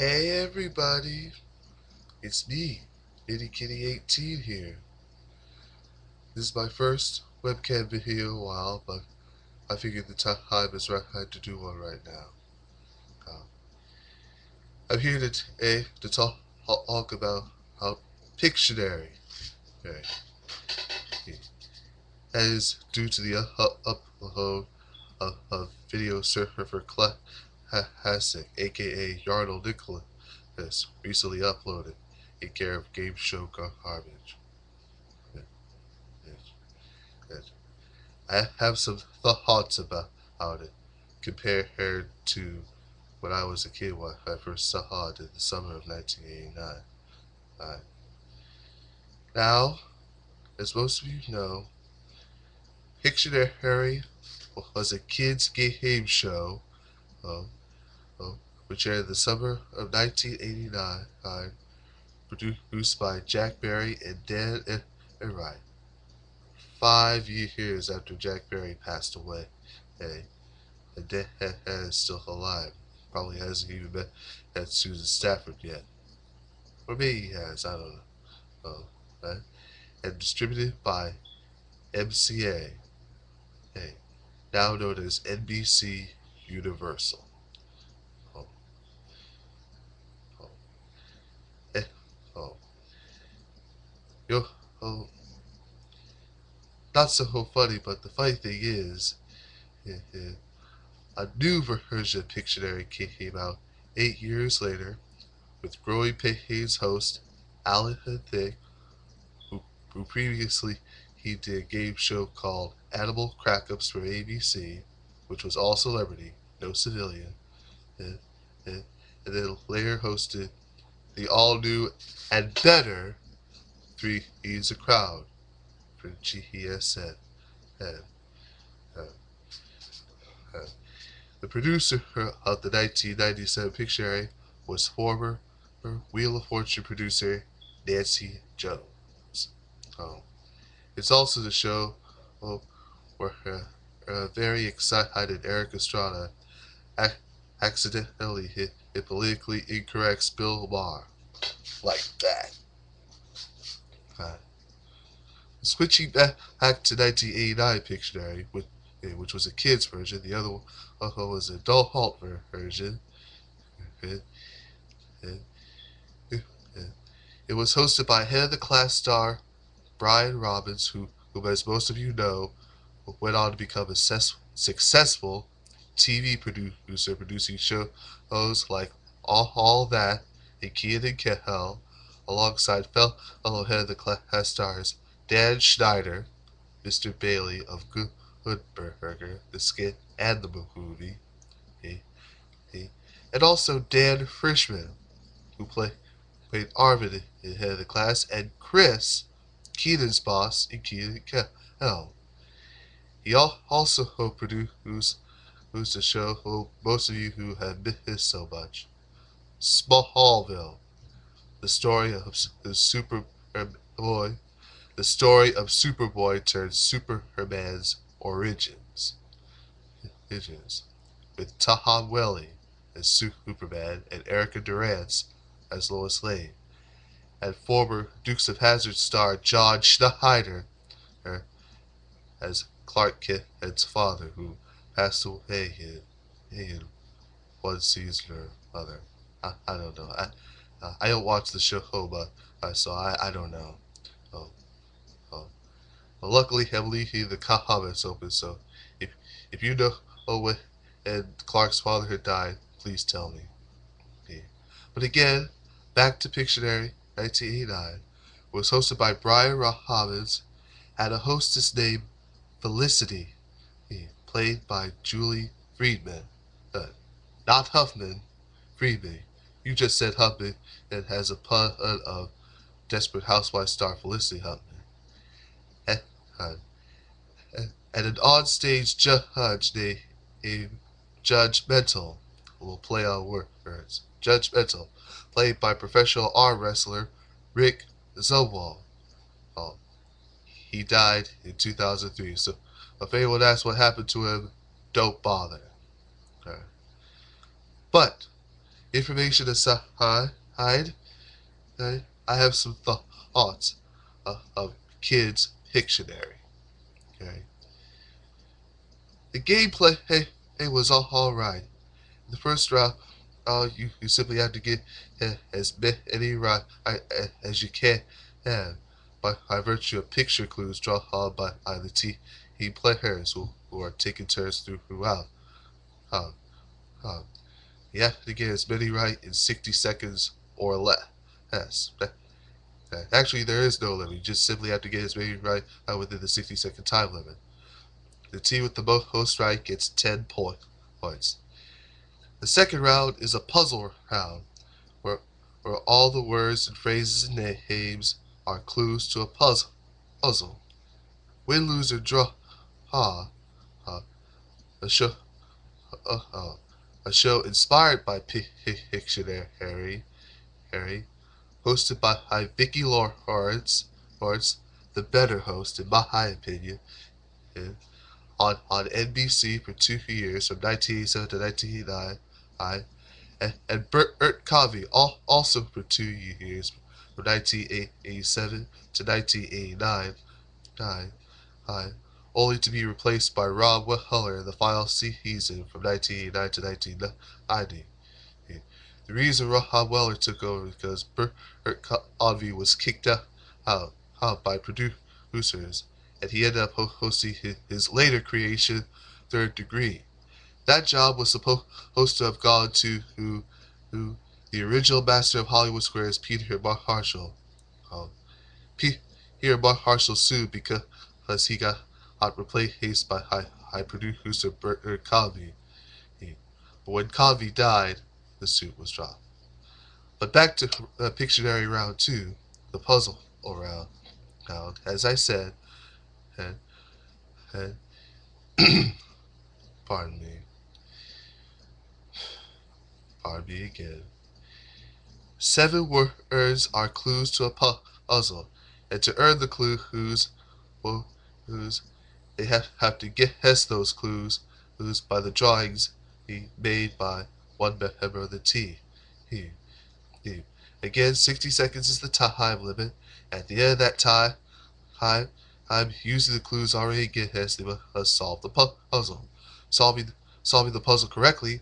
Hey everybody, it's me, Itty Kitty 18 here. This is my first webcam video in a while, but I figured the time is right to do one right now. Uh, I'm here to talk about how Pictionary, okay, that is due to the upload of video server classic, aka Yarnell Nicholas, has recently uploaded in care of game show garbage. Yes, yes. I have some thoughts about it compared to when I was a kid when I first saw it in the summer of 1989. Uh, Now, as most of you know, Pictionary was a kids' game show uh, uh, which aired in the summer of 1989, produced by Jack Berry and Dan and Wright. 5 years after Jack Berry passed away, hey, and Dan is still alive. Probably hasn't even met Susan Stafford yet. Or maybe he has, I don't know. Right? And distributed by MCA, hey, now known as NBC Universal. Oh, oh, eh, oh. Yo, oh, not so funny, but the funny thing is, a new version of Pictionary came out 8 years later with Growing Pains host Alan Thicke, who, who previously he did a game show called Animal Crackups for ABC, which was all celebrity, no civilian, and, and, and then later hosted the all-new and better Three E's a Crowd for GESN. And, uh, uh, the producer of the 1997 Pictionary was former Wheel of Fortune producer Nancy Jones. Um, it's also the show where very excited Eric Estrada ac- accidentally hit a politically incorrect Bill Maher. Like that. Uh, Switching back to 1989 Pictionary, which was a kid's version, the other one was an adult version. Uh, uh, uh, It was hosted by head of the class star Brian Robbins, who, as most of you know, went on to become a successful TV producer, producing shows like All That and Kenan and Kel, alongside fellow head of the class stars Dan Schneider, Mr. Bailey of Good The Skit, and the movie, he, he, and also Dan Frischman, who played Arvin in Head of the Class, and Chris, Keenan's boss in Kenan and Kel. He also produced the show most of you who have missed so much. Smallville, the story of Superboy, the story of Superboy turned Superman's origins, with Tom Welling as Superman and Erica Durance as Lois Lane, and former Dukes of Hazzard star John Schneider as Clark Kent's father, who passed away in one season or other. I don't know. I don't watch the show, but so I don't know. Oh, oh. But luckily, I'm leaving the comments open, so if if you know when and Clark's father had died, please tell me. Yeah. But again, back to Pictionary, 1989, was hosted by Brian Robbins, had a hostess named Felicity, played by Julie Friedman. Uh, Not Huffman, Friedman. You just said Huffman and has a pun of Desperate Housewives star Felicity Huffman. And, uh, and an on-stage judge named Judge Mental will play on words. Judge Mental, played by professional arm wrestler Rick Zobwall. Oh, he died in 2003, so if anyone asks what happened to him, don't bother. Okay. But Information aside, I have some thoughts of Kids Pictionary. Okay. The gameplay was all right. In the first round, you simply have to get as many right as you can by virtue of picture clues drawn by the team players who are taking turns throughout. Um, um, you have to get as many right in 60 seconds or less. Yes. Actually, there is no limit. You just simply have to get as many right within the 60-second time limit. The team with the most right gets 10 points. The second round is a puzzle round, where, where all the words and phrases and names are clues to a puzzle. Win, lose, or draw. Uh, a show, uh, uh, a show inspired by Pictionary, hosted by Vicky Lawrence, the better host in my opinion, on NBC for 2 years from 1987 to 1989, and Bert Covey also for 2 years from 1987 to 1989, only to be replaced by Rob Weller in the final season from 1989 to 1990. The reason Rob Weller took over is because Bert Covey was kicked out by producers, and he ended up hosting his later creation, Third Degree. That job was supposed to have gone to who the original master of Hollywood Squares, Peter Marshall. Um, Peter Marshall sued because he got replaced by high producer Bert Covey. But when Covey died, the suit was dropped. But back to Pictionary round two, the puzzle round. As I said, and, and pardon me, pardon me again. 7 words are clues to a puzzle, and to earn the clues, well, they have to guess those clues by the drawings made by one member of the team. He, he. Again, 60 seconds is the time limit. At the end of that time, I'm using the clues already guessed. They must solve the puzzle. Solving, solving the puzzle correctly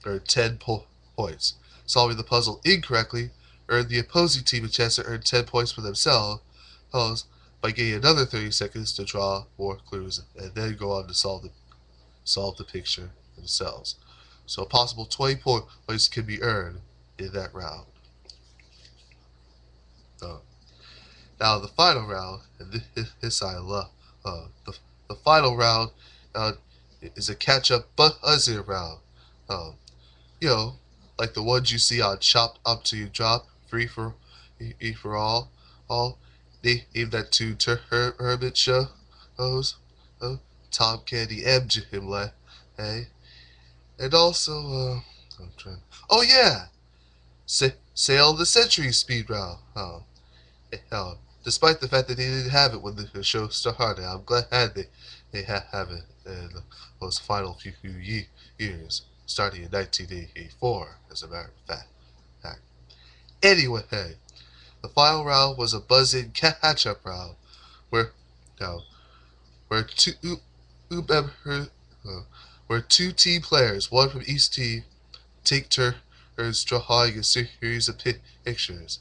earn 10 points. Solving the puzzle incorrectly earned the opposing team a chance to earn 10 points for themselves by getting another 30 seconds to draw more clues and then go on to solve the picture themselves. So a possible 20 points can be earned in that round. Uh, Now the final round, and this I love. The final round uh, is a catch-up buzzer round. Um, you know, like the ones you see on Chop Up to You Drop, free for all, all they aimed at two Herbert shows, uh, Tom Candy and Jim hey, and also I'm trying. Oh yeah, Sail the Century speed round. Despite the fact that they didn't have it when the show started, I'm glad they have it in those final few years, starting in 1984, as a matter of fact. Anyway, the final round was a buzz-in catch-up round, where now where members, where two team players, one from each team, take turns drawing a series of pictures.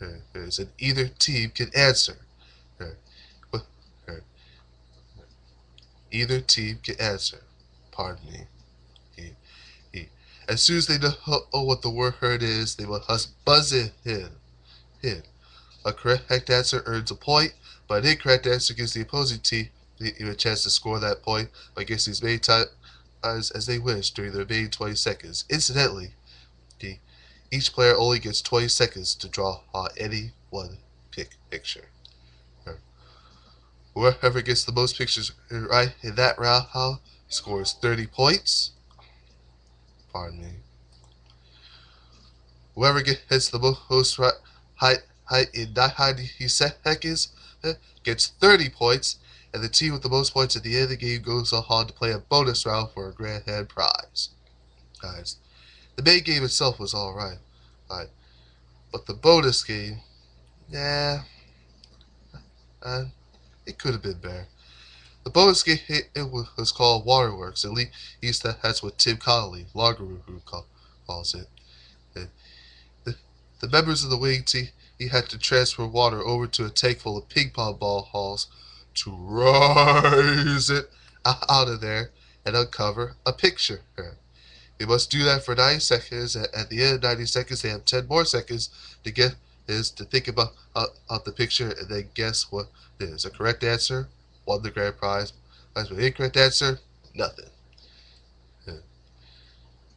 And either team can answer. Uh, uh, Either team can answer. Pardon me. He, he. As soon as they know what the word is, they must buzz it in. A correct answer earns a point, but an incorrect answer gives the opposing team a chance to score that point by guessing as many times as they wish during the remaining 20 seconds. Incidentally, each player only gets 20 seconds to draw any one picture. Whoever gets the most pictures right in that round scores 30 points. Pardon me. Whoever gets the most right height in 90 seconds gets 30 points, and the team with the most points at the end of the game goes on to play a bonus round for a grand prize. Guys, The main game itself was alright, right, but the bonus game, yeah, uh, it could have been better. The bonus game it was called Waterworks. At least that's what Tim Connolly, Logger Group, calls it. And the, the members of the winning team he had to transfer water over to a tank full of ping pong ball balls to rise it out of there and uncover a picture. They must do that for 90 seconds. At the end of 90 seconds, they have 10 more seconds to get to think about the picture and then guess what it is. A correct answer won the grand prize. As an incorrect answer, nothing. Yeah.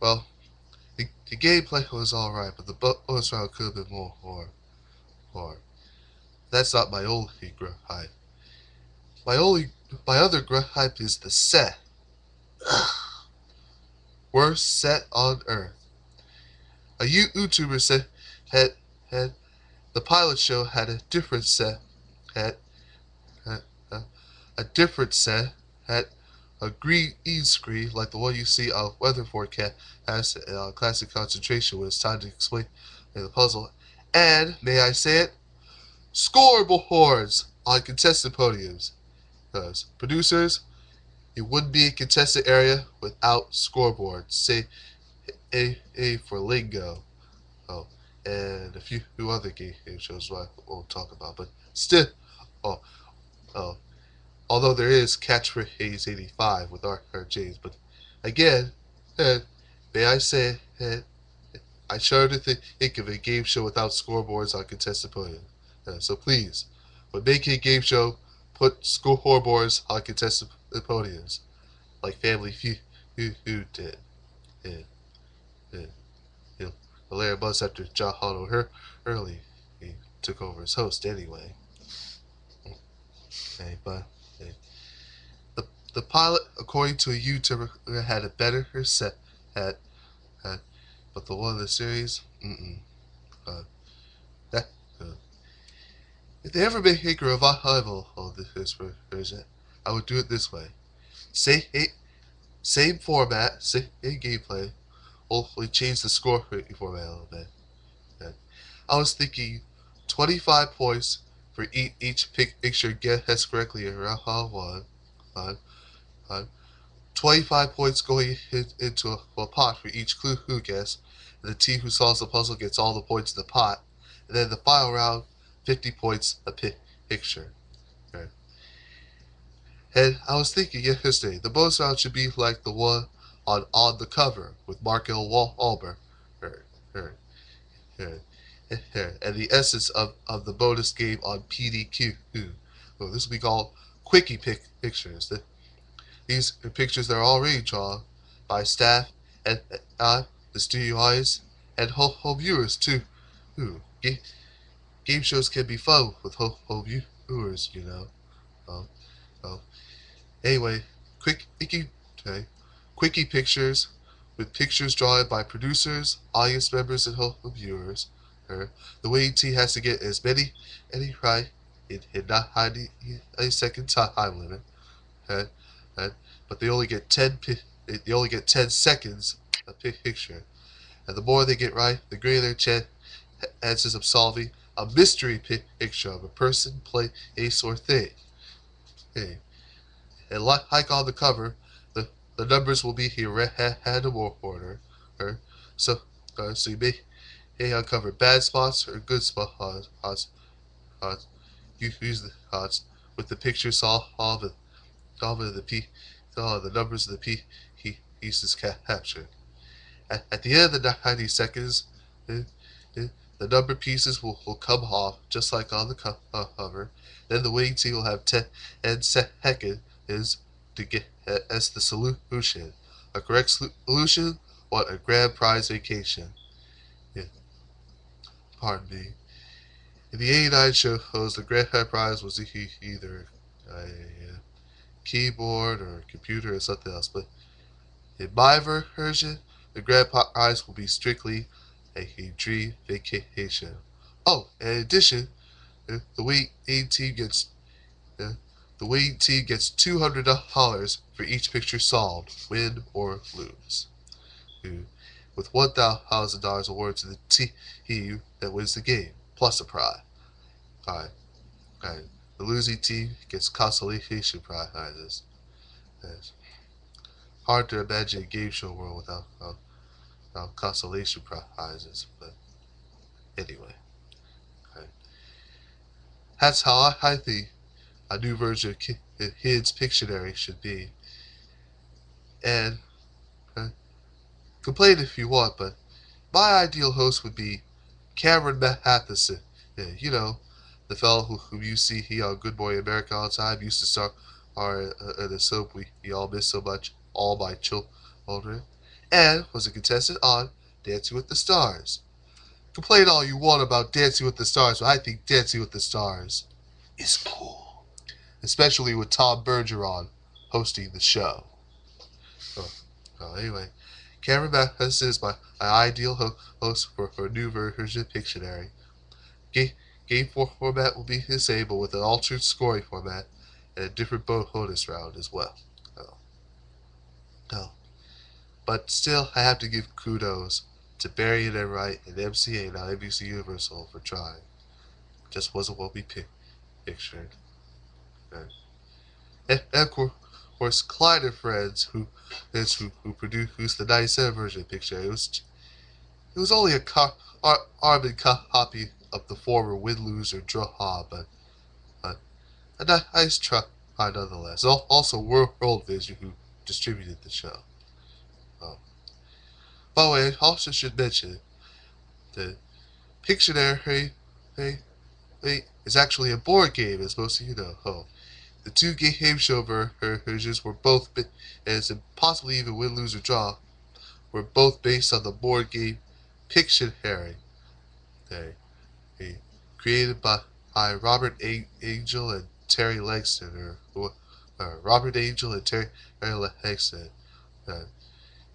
Well, the gameplay was alright, but the bonus round could have been more. That's not my only gripe. My only, my other gripe is the set. Worst set on earth. A YouTuber said had had the pilot show had a different set had, had a different set had a green screen like the one you see on weather forecast as classic concentration when it's time to explain the puzzle. And may I say it, scoreboards on contestant podiums. Because producers, it wouldn't be a contested area without scoreboards. Say A for lingo. Oh, and a few other game shows I won't talk about, but still, oh, oh, although there is Catchphrase 85 with R. James, but again, may I say, I shudder to think of a game show without scoreboards on contested podiums. So please, when making a game show, put scoreboards on contested podiums, like Family Feud did. Yeah, yeah. You know, hilarious months after John Hondo early, he took over as host anyway. Okay, but the the pilot, according to a YouTuber, had a better set, had, had but the one in the series, uh, that, if they ever make a revival of this version, I would do it this way. Same format, same gameplay, hopefully change the score format a little bit. And I was thinking 25 points for each picture guessed correctly in round one. On, on 25 points going into a pot for each clue guess, and the team who solves the puzzle gets all the points in the pot. And then the final round, 50 points a picture. Okay. And I was thinking yesterday, the bonus round should be like the one on the cover with Mark L. Wahlberg. And the essence of the bonus game on PDQ. Well, this will be called Quickie Pictures. These are pictures that are already drawn by staff and the studio audience and home viewers too. Game shows can be fun with home viewers, you know. Um, um, anyway, quickie, okay, quickie pictures with pictures drawn by producers, audience members, and home viewers. The winning team has to get as many right in not a second time limit. And, and, but they only get 10 seconds a picture. And the more they get right, the greater their chances of solving a mystery picture of a person, place, or thing. Hey. And like on the cover, the numbers will be here random order. So, so you may uncover bad spots or good spots. You use the odds with the picture solve all the the numbers of the pieces captured. At the end of the 90 seconds, uh, the number pieces will come off just like on the cover. Then the winning team will have 10 seconds to get as the solution. A correct solution, what a grand prize vacation. Yeah, pardon me. In the 89 shows, the grand prize was either a keyboard or a computer or something else. But in my version, the grand prize will be strictly a dream vacation. Oh, and in addition, the winning team gets the winning team gets $200 for each picture solved, win or lose. with $1,000 awarded to the team that wins the game, plus a prize. Alright, alright. The losing team gets consolation prizes. It's hard to imagine a game show world without consolation prizes, but anyway. Alright. That's how I think a new version of Kids Pictionary should be. And uh, complain if you want, but my ideal host would be Cameron Matheson. Yeah, you know, the fellow who you see he on Good Morning America all the time, used to star in the soap we all miss so much, All My Children, and was a contestant on Dancing with the Stars. Complain all you want about Dancing with the Stars, but I think Dancing with the Stars is cool, especially with Tom Bergeron hosting the show. Oh, anyway, Cameron Matheson is my ideal host for a new version of Pictionary. Game format will be disabled with an altered scoring format and a different bonus round as well. Oh, no. But still, I have to give kudos to Barry and Wright and MCA, now NBC Universal, for trying. Just wasn't what we pictured. And of course, Clyde and Friends, who produced the 97 version of Pictionary, it was only a carbon copy of the former win-loser draw, but uh, a nice try nonetheless. Also, World Vision, who distributed the show. Um, by the way, I also should mention that Pictionary is actually a board game, as most of you know. Oh, the two game show versions were both, and possibly even win, lose, or draw, were both based on the board game Pictionary. They created by Robert Angel and Terry Langston, or Robert Angel and Terry Langston. Uh,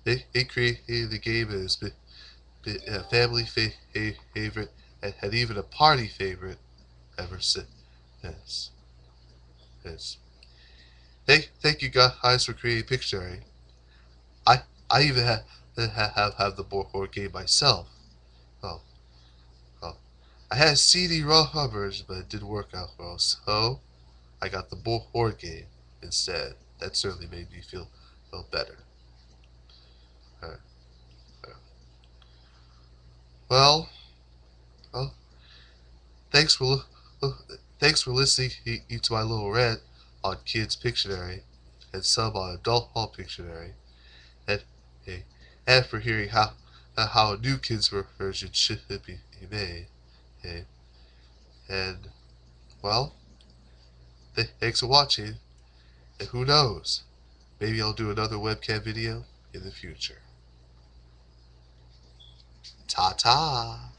they created the game as a family favorite and had even a party favorite ever since. Yes. Yes. Thank you guys for creating Pictionary. I I even have the board game myself. Oh, oh. I had a CD-ROM version, but it didn't work out well, so I got the board game instead. That certainly made me feel better. Uh, uh, well, well, thanks for thanks for listening to my little rant on Kids Pictionary and some on Adult Pictionary, and eh, and for hearing how a new kids version should be made. eh. And well, thanks for watching, and who knows, maybe I'll do another webcam video in the future. Ta ta!